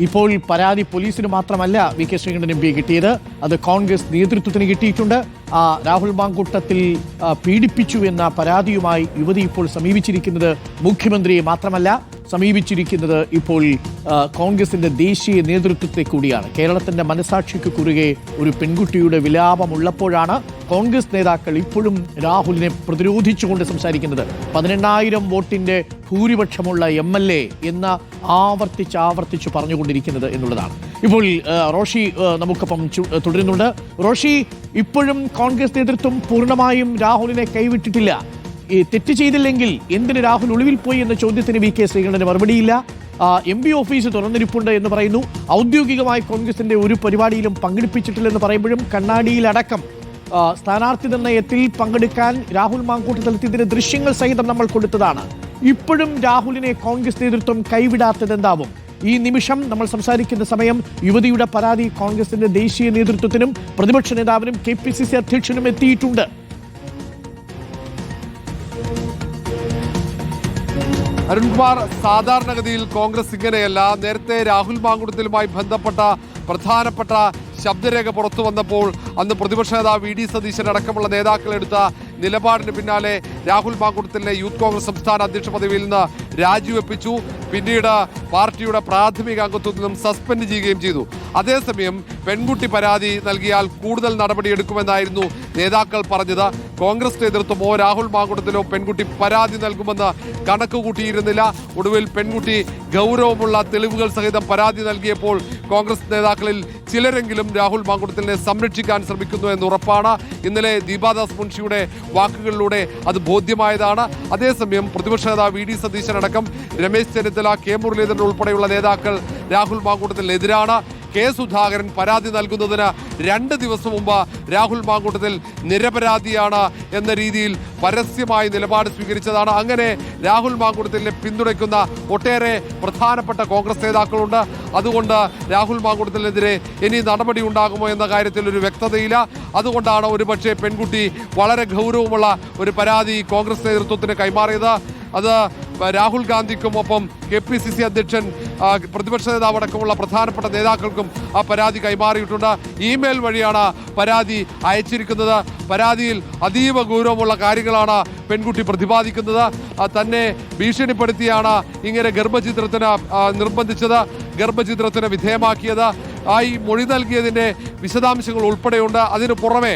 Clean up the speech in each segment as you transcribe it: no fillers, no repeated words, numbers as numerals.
ഇപ്പോൾ പരാതി പോലീസിന് മാത്രമല്ല V K Sreekandan M P കിട്ടിയത്, അത് കോൺഗ്രസ് നേതൃത്വത്തിന് കിട്ടിയിട്ടുണ്ട്. രാഹുൽ മാങ്കൂട്ടത്തിൽ പീഡിപ്പിച്ചു എന്ന പരാതിയുമായി യുവതി ഇപ്പോൾ സമീപിച്ചിരിക്കുന്നത് മുഖ്യമന്ത്രിയെ മാത്രമല്ല, സമീപിച്ചിരിക്കുന്നത് ഇപ്പോൾ കോൺഗ്രസിന്റെ ദേശീയ നേതൃത്വത്തെ കൂടിയാണ്. കേരളത്തിന്റെ മനസാക്ഷിക്ക് കുറുകെ ഒരു പെൺകുട്ടിയുടെ വിലാപമുള്ളപ്പോഴാണ് കോൺഗ്രസ് നേതാക്കൾ ഇപ്പോഴും രാഹുലിനെ പ്രതിരോധിച്ചുകൊണ്ട് സംസാരിക്കുന്നത്. 18,000 വോട്ടിന്റെ ഭൂരിപക്ഷമുള്ള MLA എന്ന് ആവർത്തിച്ച് പറഞ്ഞുകൊണ്ടിരിക്കുന്നത് എന്നുള്ളതാണ്. ഇപ്പോൾ റോഷി നമുക്കൊപ്പം തുടരുന്നുണ്ട്. റോഷി, ഇപ്പോഴും കോൺഗ്രസ് നേതൃത്വം പൂർണ്ണമായും രാഹുലിനെ കൈവിട്ടിട്ടില്ല. തെറ്റ് ചെയ്തില്ലെങ്കിൽ എന്തിന് രാഹുൽ ഒളിവിൽ പോയി എന്ന ചോദ്യത്തിന് V K Sreekandan മറുപടിയില്ല. MP office തുറന്നിരിപ്പുണ്ട് എന്ന് പറയുന്നു. ഔദ്യോഗികമായി കോൺഗ്രസിന്റെ ഒരു പരിപാടിയിലും പങ്കെടുപ്പിച്ചിട്ടില്ലെന്ന് പറയുമ്പോഴും കണ്ണാടിയിലടക്കം സ്ഥാനാർത്ഥി നിർണയത്തിൽ പങ്കെടുക്കാൻ രാഹുൽ മാങ്കൂട്ടത്തിലെത്തിയതിന്റെ ദൃശ്യങ്ങൾ സഹിതം നമ്മൾ കൊടുത്തതാണ്. ഇപ്പോഴും രാഹുലിനെ കോൺഗ്രസ് നേതൃത്വം കൈവിടാത്തത് എന്താവും? ഈ നിമിഷം നമ്മൾ സംസാരിക്കുന്ന സമയം യുവതിയുടെ പരാതി കോൺഗ്രസിന്റെ ദേശീയ നേതൃത്വത്തിനും പ്രതിപക്ഷ നേതാവിനും KPCC അധ്യക്ഷനും എത്തിയിട്ടുണ്ട്. അരുൺകുമാർ, സാധാരണഗതിയിൽ കോൺഗ്രസ് ഇങ്ങനെയല്ല. നേരത്തെ രാഹുൽ മാങ്കൂട്ടത്തിലുമായി ബന്ധപ്പെട്ട പ്രധാനപ്പെട്ട ശബ്ദരേഖ പുറത്തു വന്നപ്പോൾ അന്ന് പ്രതിപക്ഷ നേതാവ് VD സതീശൻ അടക്കമുള്ള നേതാക്കളെടുത്ത നിലപാടിന് പിന്നാലെ രാഹുൽ മാങ്കൂട്ടത്തിലെ യൂത്ത് കോൺഗ്രസ് സംസ്ഥാന അധ്യക്ഷ പദവിയിൽ നിന്ന് രാജിവെപ്പിച്ചു. പിന്നീട് പാർട്ടിയുടെ പ്രാഥമിക അംഗത്വത്തിൽ നിന്നും സസ്പെൻഡ് ചെയ്യുകയും ചെയ്തു. അതേസമയം പെൺകുട്ടി പരാതി നൽകിയാൽ കൂടുതൽ നടപടിയെടുക്കുമെന്നായിരുന്നു നേതാക്കൾ പറഞ്ഞത്. കോൺഗ്രസ് നേതൃത്വമോ രാഹുൽ മാങ്കൂട്ടത്തിലോ പെൺകുട്ടി പരാതി നൽകുമെന്ന് കണക്ക് കൂട്ടിയിരുന്നില്ല. ഒടുവിൽ പെൺകുട്ടി ഗൗരവമുള്ള തെളിവുകൾ സഹിതം പരാതി നൽകിയപ്പോൾ കോൺഗ്രസ് നേതാക്കളിൽ ചിലരെങ്കിലും രാഹുൽ മാങ്കൂട്ടത്തിനെ സംരക്ഷിക്കാൻ ശ്രമിക്കുന്നു എന്ന് ഉറപ്പാണ്. ഇന്നലെ ദീപാദാസ് മുൻഷിയുടെ വാക്കുകളിലൂടെ അത് ബോധ്യമായതാണ്. അതേസമയം പ്രതിപക്ഷ നേതാവ് VD സതീശൻ അടക്കം രമേശ് ചെന്നിത്തല, K മുരളീധരൻ ഉൾപ്പെടെയുള്ള നേതാക്കൾ രാഹുൽ മാങ്കൂട്ടത്തിനെതിരാണ്. K സുധാകരൻ പരാതി നൽകുന്നതിന് 2 ദിവസം മുമ്പ് രാഹുൽ മാങ്കൂട്ടത്തിൽ നിരപരാധിയാണ് എന്ന രീതിയിൽ പരസ്യമായി നിലപാട് സ്വീകരിച്ചതാണ്. അങ്ങനെ രാഹുൽ മാങ്കൂട്ടത്തിനെ പിന്തുണയ്ക്കുന്ന ഒട്ടേറെ പ്രധാനപ്പെട്ട കോൺഗ്രസ് നേതാക്കളുണ്ട്. അതുകൊണ്ട് രാഹുൽ മാങ്കൂട്ടത്തിനെതിരെ ഇനി നടപടി ഉണ്ടാകുമോ എന്ന കാര്യത്തിൽ ഒരു വ്യക്തതയില്ല. അതുകൊണ്ടാണ് ഒരുപക്ഷെ പെൺകുട്ടി വളരെ ഗൗരവമുള്ള ഒരു പരാതി കോൺഗ്രസ് നേതൃത്വത്തിന് കൈമാറിയത്. അത് രാഹുൽ ഗാന്ധിക്കും ഒപ്പം KPCC അധ്യക്ഷൻ, പ്രതിപക്ഷ നേതാവ് അടക്കമുള്ള പ്രധാനപ്പെട്ട നേതാക്കൾക്കും ആ പരാതി കൈമാറിയിട്ടുണ്ട്. ഇമെയിൽ വഴിയാണ് പരാതി അയച്ചിരിക്കുന്നത്. പരാതിയിൽ അതീവ ഗൗരവമുള്ള കാര്യങ്ങളാണ് പെൺകുട്ടി പ്രതിപാദിക്കുന്നത്. തന്നെ ഭീഷണിപ്പെടുത്തിയാണ് ഇങ്ങനെ നിർബന്ധിച്ചത്, ഗർഭചിത്രത്തിന് വിധേയമാക്കിയത്. ഈ മൊഴി നൽകിയതിൻ്റെ വിശദാംശങ്ങൾ ഉൾപ്പെടെയുണ്ട്. അതിനു പുറമെ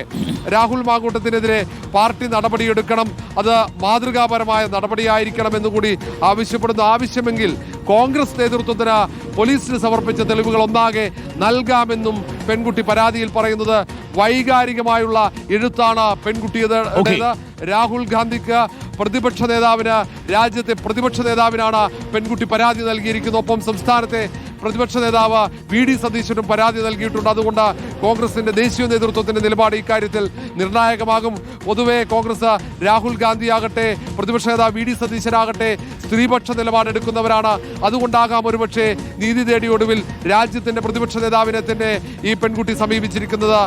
രാഹുൽ മാങ്കൂട്ടത്തിനെതിരെ പാർട്ടി നടപടിയെടുക്കണം, അത് മാതൃകാപരമായ നടപടിയായിരിക്കണം എന്നുകൂടി ആവശ്യപ്പെടുന്നു. ആവശ്യമെങ്കിൽ കോൺഗ്രസ് നേതൃത്വത്തിന് പോലീസിന് സമർപ്പിച്ച തെളിവുകൾ ഒന്നാകെ നൽകാമെന്നും പെൺകുട്ടി പരാതിയിൽ പറയുന്നത്. വൈകാരികമായുള്ള എഴുത്താണ് പെൺകുട്ടിയുടേത്. രാഹുൽ ഗാന്ധിക്ക്, പ്രതിപക്ഷ നേതാവിന്, രാജ്യത്തെ പ്രതിപക്ഷ നേതാവിനാണ് പെൺകുട്ടി പരാതി നൽകിയിരിക്കുന്നത്. ഒപ്പം സംസ്ഥാനത്തെ പ്രതിപക്ഷ നേതാവ് VD സതീശനും പരാതി നൽകിയിട്ടുണ്ട്. അതുകൊണ്ട് കോൺഗ്രസിന്റെ ദേശീയ നേതൃത്വത്തിന്റെ നിലപാട് ഇക്കാര്യത്തിൽ നിർണായകമാകും. പൊതുവെ കോൺഗ്രസ് രാഹുൽ ഗാന്ധി ആകട്ടെ, പ്രതിപക്ഷ നേതാവ് VD സതീശനാകട്ടെ സ്ത്രീപക്ഷ നിലപാടെടുക്കുന്നവരാണ്. അതുകൊണ്ടാകാം ഒരുപക്ഷെ നീതി തേടി ഒടുവിൽ രാജ്യത്തിന്റെ പ്രതിപക്ഷ നേതാവിനെ തന്നെ ഈ പെൺകുട്ടി സമീപിച്ചിരിക്കുന്നത്.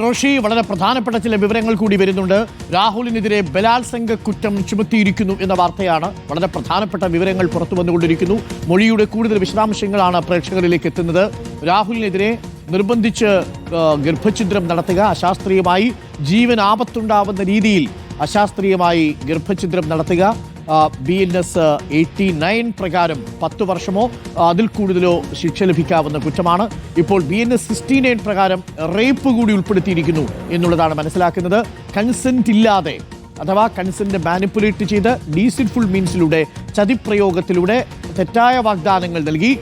റോഷി, വളരെ പ്രധാനപ്പെട്ട ചില വിവരങ്ങൾ കൂടി വരുന്നുണ്ട്. രാഹുലിനെതിരെ ബലാത്സംഗ കുറ്റം ചുമത്തിയിരിക്കുന്നു എന്ന വാർത്തയാണ്. വളരെ പ്രധാനപ്പെട്ട വിവരങ്ങൾ പുറത്തു വന്നുകൊണ്ടിരിക്കുന്നു. മൊഴിയുടെ കൂടുതൽ വിശദാംശങ്ങളാണ് പ്രേക്ഷകരിലേക്ക് എത്തുന്നത്. രാഹുലിനെതിരെ നിർബന്ധിച്ച് ഗർഭഛിദ്രം നടത്തുക, അശാസ്ത്രീയമായി ജീവൻ ആപത്തുണ്ടാവുന്ന രീതിയിൽ അശാസ്ത്രീയമായി ഗർഭഛിദ്രം നടത്തുക, BNS 89 പ്രകാരം 10 വർഷമോ അതിൽ കൂടുതലോ ശിക്ഷ ലഭിക്കാവുന്ന കുറ്റമാണ്. ഇപ്പോൾ BNS 69 പ്രകാരം റേപ്പ് കൂടി ഉൾപ്പെടുത്തിയിരിക്കുന്നു എന്നുള്ളതാണ് മനസ്സിലാക്കുന്നത്. കൺസെന്റ് ഇല്ലാതെ അഥവാ കൺസെന്റ് മാനിപ്പുലേറ്റ് ചെയ്ത് ഡീസിറ്റ്ഫുൾ മീൻസിലൂടെ, ചതിപ്രയോഗത്തിലൂടെ തെറ്റായ വാഗ്ദാനങ്ങൾ നൽകി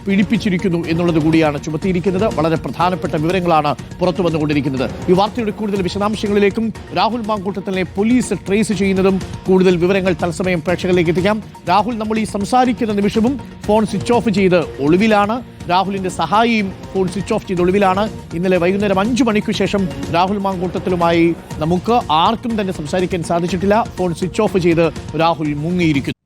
പീഡിപ്പിച്ചിരിക്കുന്നു എന്നുള്ളത് കൂടിയാണ് ചുമത്തിയിരിക്കുന്നത്. വളരെ പ്രധാനപ്പെട്ട വിവരങ്ങളാണ് പുറത്തു വന്നുകൊണ്ടിരിക്കുന്നത്. ഈ വാർത്തയുടെ കൂടുതൽ വിശദാംശങ്ങളിലേക്കും രാഹുൽ മാങ്കൂട്ടത്തിനെ പോലീസ് ട്രേസ് ചെയ്യുന്നതും കൂടുതൽ വിവരങ്ങൾ തത്സമയം പ്രേക്ഷകരിലേക്ക് എത്തിക്കാം. രാഹുൽ നമ്മൾ ഈ സംസാരിക്കുന്ന നിമിഷവും ഫോൺ സ്വിച്ച് ഓഫ് ചെയ്ത് ഒളിവിലാണ്. രാഹുലിന്റെ സഹായിയും ഫോൺ സ്വിച്ച് ഓഫ് ചെയ്ത് ഒളിവിലാണ്. ഇന്നലെ വൈകുന്നേരം 5 മണിക്ക് ശേഷം രാഹുൽ മാങ്കൂട്ടത്തിലുമായി നമുക്ക് ആർക്കും തന്നെ സംസാരിക്കാൻ സാധിച്ചിട്ടില്ല. ഫോൺ സ്വിച്ച് ഓഫ് ചെയ്ത് രാഹുൽ മുങ്ങിയിരിക്കുന്നു.